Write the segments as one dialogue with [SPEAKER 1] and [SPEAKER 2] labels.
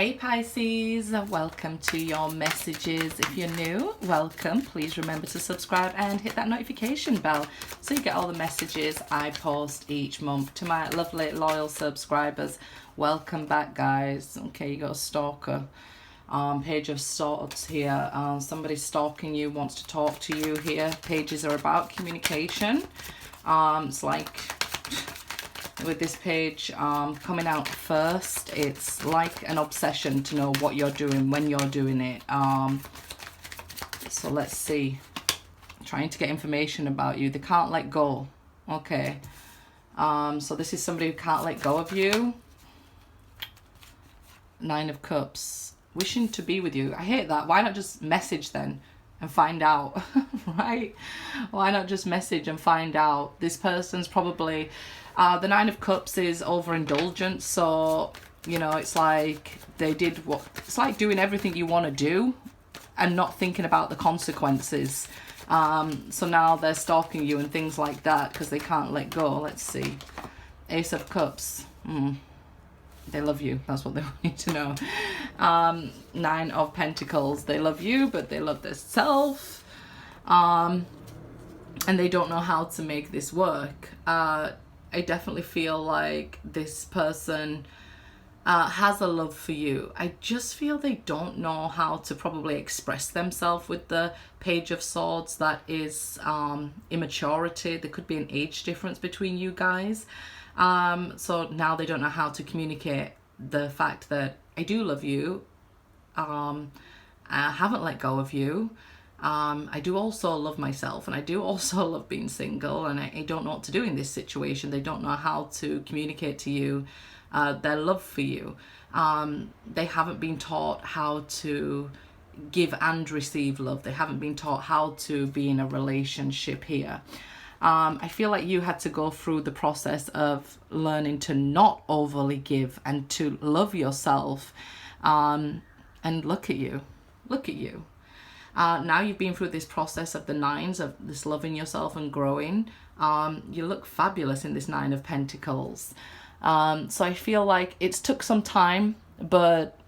[SPEAKER 1] Hey Pisces, welcome to your messages. If you're new, welcome. Please remember to subscribe and hit that notification bell so you get all the messages I post each month. To my lovely loyal subscribers, welcome back guys. Okay, you got a stalker. Page of Swords here. Somebody stalking you, wants to talk to you here. Pages are about communication. It's like with this page coming out first, it's like an obsession to know what you're doing, when you're doing it. So let's see. Trying to get information about you. They can't let go. Okay. So this is somebody who can't let go of you. Nine of Cups. Wishing to be with you. I hate that. Why not just message then and find out? Right? Why not just message and find out? This person's probably... the Nine of Cups is overindulgence, so, you know, it's like they did what... It's like doing everything you want to do and not thinking about the consequences. So now they're stalking you and things like that because they can't let go. Let's see. Ace of Cups. They love you. That's what they want you to know. Nine of Pentacles. They love you, but they love their self. And they don't know how to make this work. I definitely feel like this person has a love for you. I just feel they don't know how to probably express themselves with the Page of Swords. That is immaturity. There could be an age difference between you guys. So now they don't know how to communicate the fact that I do love you. I haven't let go of you. I do also love myself, and I do also love being single, and I don't know what to do in this situation. They don't know how to communicate to you their love for you. They haven't been taught how to give and receive love. They haven't been taught how to be in a relationship here. I feel like you had to go through the process of learning to not overly give and to love yourself. And look at you. Look at you. Now you've been through this process of the nines, of this loving yourself and growing. You look fabulous in this Nine of Pentacles. So I feel like it's took some time, but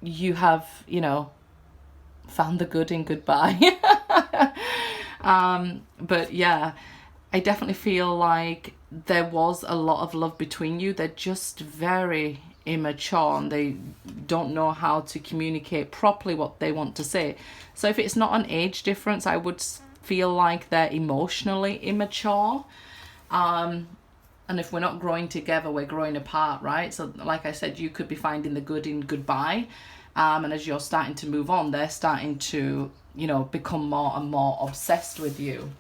[SPEAKER 1] you have, you know, found the good in goodbye. But yeah, I definitely feel like there was a lot of love between you. They're just very immature and they don't know how to communicate properly what they want to say. So if it's not an age difference, I would feel like they're emotionally immature. And if we're not growing together, we're growing apart, right? So like I said, you could be finding the good in goodbye. And as you're starting to move on, they're starting to, you know, become more and more obsessed with you.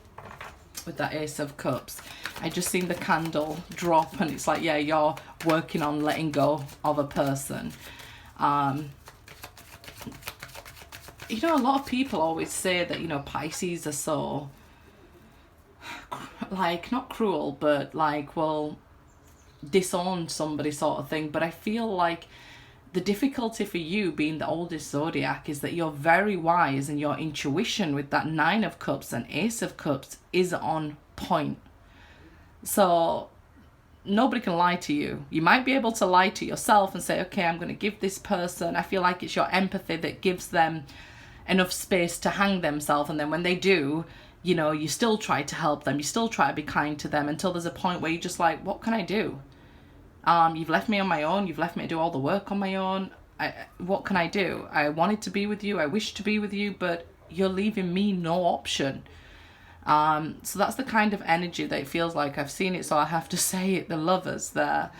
[SPEAKER 1] With that Ace of Cups, I just seen the candle drop, and it's like, yeah, you're working on letting go of a person. You know, a lot of people always say that, you know, Pisces are so, like, not cruel, but like, will disown somebody sort of thing. But I feel like the difficulty for you being the oldest zodiac is that you're very wise, and your intuition with that Nine of Cups and Ace of Cups is on point. So nobody can lie to you. You might be able to lie to yourself and say, okay, I'm going to give this person, I feel like it's your empathy that gives them enough space to hang themselves. And then when they do, you know, you still try to help them. You still try to be kind to them until there's a point where you're just like, what can I do? You've left me on my own. You've left me to do all the work on my own. What can I do? I wanted to be with you. I wish to be with you, but you're leaving me no option. So that's the kind of energy that it feels like. I've seen it, so I have to say it. The Lovers there.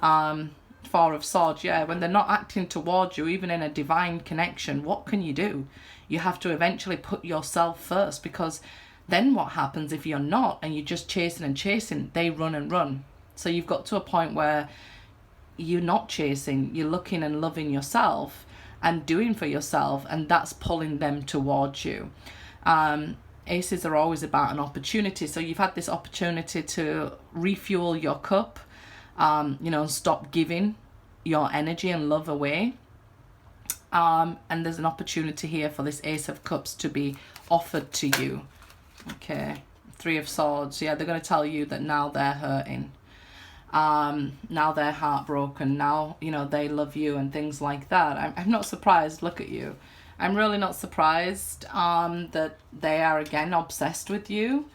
[SPEAKER 1] Four of Swords, yeah. When they're not acting towards you, even in a divine connection, what can you do? You have to eventually put yourself first, because then what happens if you're not and you're just chasing and chasing? They run and run. So you've got to a point where you're not chasing, you're looking and loving yourself and doing for yourself, and that's pulling them towards you. Aces are always about an opportunity. So you've had this opportunity to refuel your cup, you know, stop giving your energy and love away. And there's an opportunity here for this Ace of Cups to be offered to you. Okay, Three of Swords. Yeah, they're going to tell you that now they're hurting. Now they're heartbroken. Now, you know, they love you and things like that. I'm not surprised. Look at you. I'm really not surprised that they are again obsessed with you.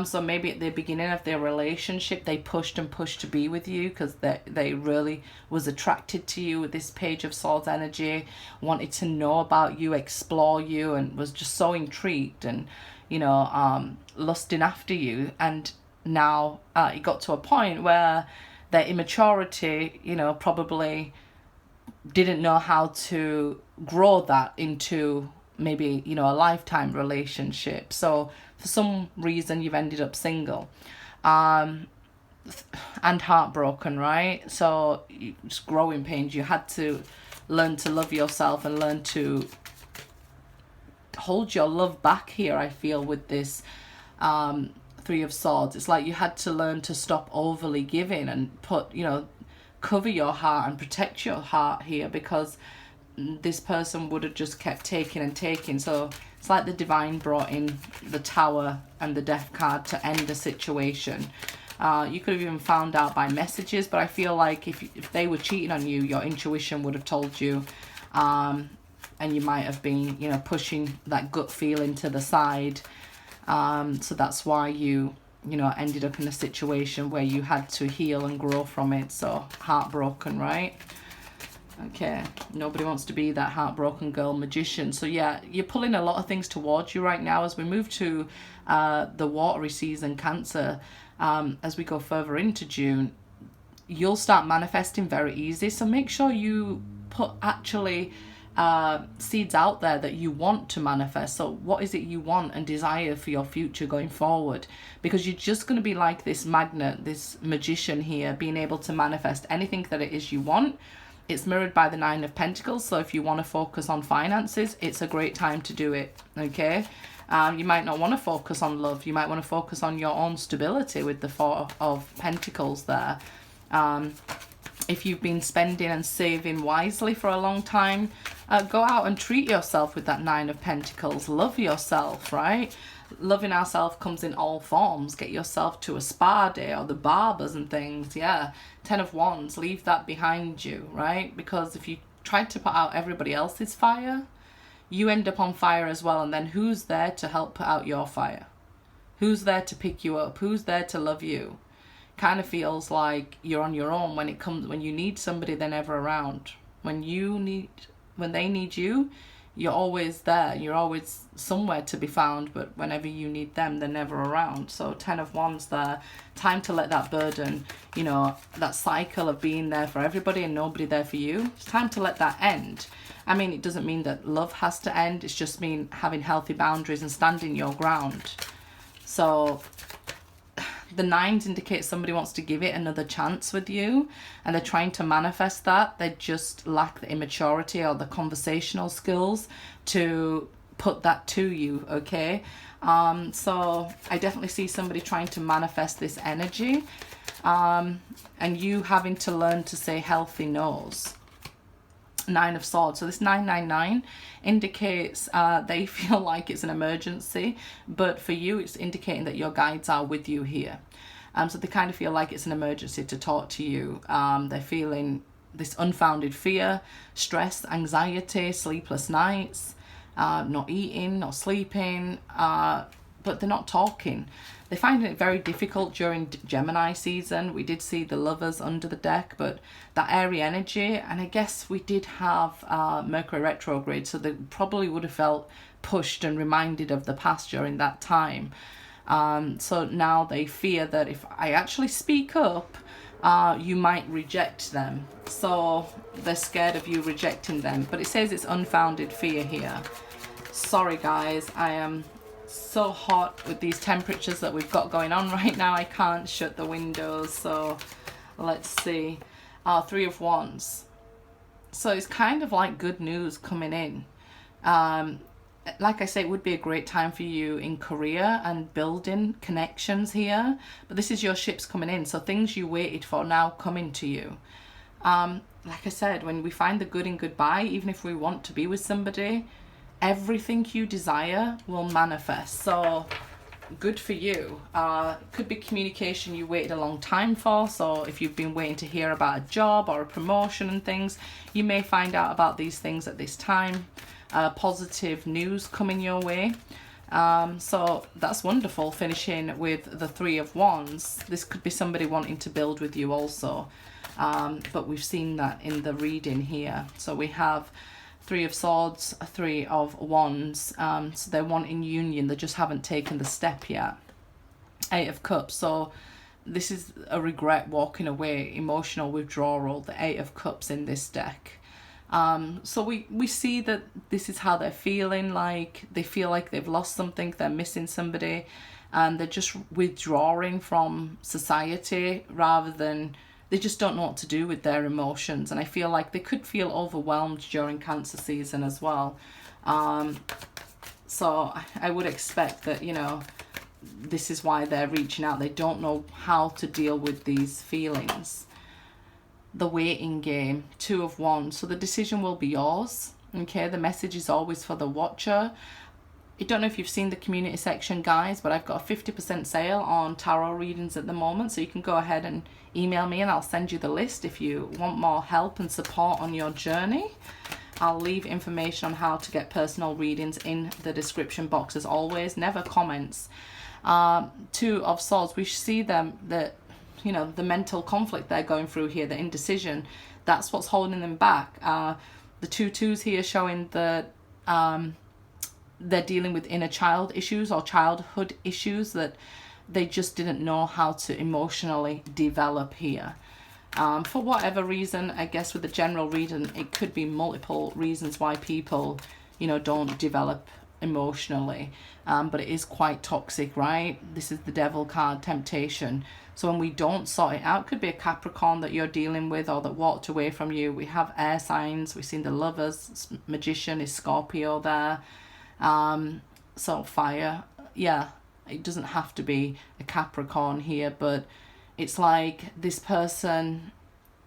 [SPEAKER 1] So maybe at the beginning of their relationship, they pushed and pushed to be with you because they really was attracted to you with this Page of Swords energy, wanted to know about you, explore you, and was just so intrigued and, you know, lusting after you. And now it got to a point where their immaturity, you know, probably didn't know how to grow that into maybe, you know, a lifetime relationship. So for some reason you've ended up single and heartbroken, right? So just growing pains. You had to learn to love yourself and learn to hold your love back here, I feel, with this Three of Swords. It's like you had to learn to stop overly giving and put, you know, cover your heart and protect your heart here, because this person would have just kept taking and taking. So it's like the divine brought in the Tower and the Death card to end the situation. You could have even found out by messages, but I feel like if they were cheating on you, your intuition would have told you, and you might have been, you know, pushing that gut feeling to the side. So that's why you know, ended up in a situation where you had to heal and grow from it. So heartbroken, right? Okay, nobody wants to be that heartbroken girl magician. So yeah, you're pulling a lot of things towards you right now as we move to the watery season, Cancer. As we go further into June, you'll start manifesting very easy. So make sure you put actually seeds out there that you want to manifest. So what is it you want and desire for your future going forward? Because you're just going to be like this magnet, this magician here, being able to manifest anything that it is you want. It's mirrored by the Nine of Pentacles. So if you want to focus on finances, it's a great time to do it. Okay. You might not want to focus on love. You might want to focus on your own stability with the Four of Pentacles there. If you've been spending and saving wisely for a long time, go out and treat yourself with that Nine of Pentacles. Love yourself, right? Loving ourselves comes in all forms. Get yourself to a spa day or the barbers and things. Yeah. 10 of Wands, leave that behind you, right? Because if you try to put out everybody else's fire, you end up on fire as well. And then who's there to help put out your fire? Who's there to pick you up? Who's there to love you? Kind of feels like you're on your own when you need somebody. They're never around. When they need you, you're always there. You're always somewhere to be found, but whenever you need them, they're never around. So 10 of Wands there. Time to let that burden, you know, that cycle of being there for everybody and nobody there for you, it's time to let that end. I mean, it doesn't mean that love has to end. It's just mean having healthy boundaries and standing your ground. So the nines indicate somebody wants to give it another chance with you, and they're trying to manifest that. They just lack the immaturity or the conversational skills to put that to you, okay? So I definitely see somebody trying to manifest this energy, and you having to learn to say healthy no's. Nine of Swords. So this 999 indicates they feel like it's an emergency, but for you it's indicating that your guides are with you here. So they kind of feel like it's an emergency to talk to you. They're feeling this unfounded fear, stress, anxiety, sleepless nights, not eating, not sleeping, but they're not talking. They find it very difficult during Gemini season. We did see the Lovers under the deck, but that airy energy, and I guess we did have Mercury retrograde, so they probably would have felt pushed and reminded of the past during that time. So now they fear that if I actually speak up, you might reject them. So they're scared of you rejecting them. But it says it's unfounded fear here. Sorry guys, I am so hot with these temperatures that we've got going on right now. I can't shut the windows. So let's see. Three of Wands. So it's kind of like good news coming in. Like I say, it would be a great time for you in career and building connections here. But this is your ships coming in. So things you waited for now coming to you. Like I said, when we find the good in goodbye, even if we want to be with somebody, everything you desire will manifest. So good for you. It could be communication you waited a long time for. So if you've been waiting to hear about a job or a promotion and things, you may find out about these things at this time. Positive news coming your way. So that's wonderful, finishing with the Three of Wands. This could be somebody wanting to build with you also. But we've seen that in the reading here. So we have Three of Swords, Three of Wands. So they're wanting union. They just haven't taken the step yet. Eight of Cups. So this is a regret, walking away, emotional withdrawal. The Eight of Cups in this deck. So we see that this is how they're feeling. Like they feel like they've lost something. They're missing somebody. And they're just withdrawing from society rather than... They just don't know what to do with their emotions. And I feel like they could feel overwhelmed during Cancer season as well. So I would expect that, you know, this is why they're reaching out. They don't know how to deal with these feelings. The waiting game, Two of Wands. So the decision will be yours. Okay, the message is always for the watcher. I don't know if you've seen the community section, guys, but I've got a 50% sale on tarot readings at the moment. So you can go ahead and email me and I'll send you the list if you want more help and support on your journey. I'll leave information on how to get personal readings in the description box as always. Never comments. Two of Swords, we see them that, you know, the mental conflict they're going through here, the indecision, that's what's holding them back. The two twos here showing that they're dealing with inner child issues or childhood issues that they just didn't know how to emotionally develop here. For whatever reason, I guess with the general reading, it could be multiple reasons why people, you know, don't develop emotionally. But it is quite toxic, right? This is the Devil card, temptation. So when we don't sort it out, could be a Capricorn that you're dealing with or that walked away from you. We have air signs. We've seen the Lovers, Magician is Scorpio there. So fire, yeah, it doesn't have to be a Capricorn here, but it's like this person,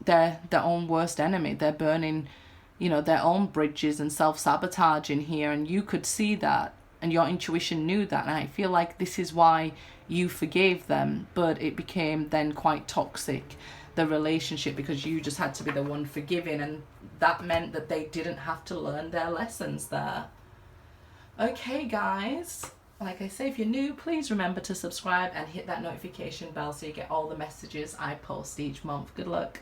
[SPEAKER 1] they're their own worst enemy. They're burning, you know, their own bridges and self-sabotaging here, and you could see that and your intuition knew that, and I feel like this is why you forgave them, but it became then quite toxic, the relationship, because you just had to be the one forgiving, and that meant that they didn't have to learn their lessons there. Okay, guys, like I say, if you're new, please remember to subscribe and hit that notification bell so you get all the messages I post each month. Good luck.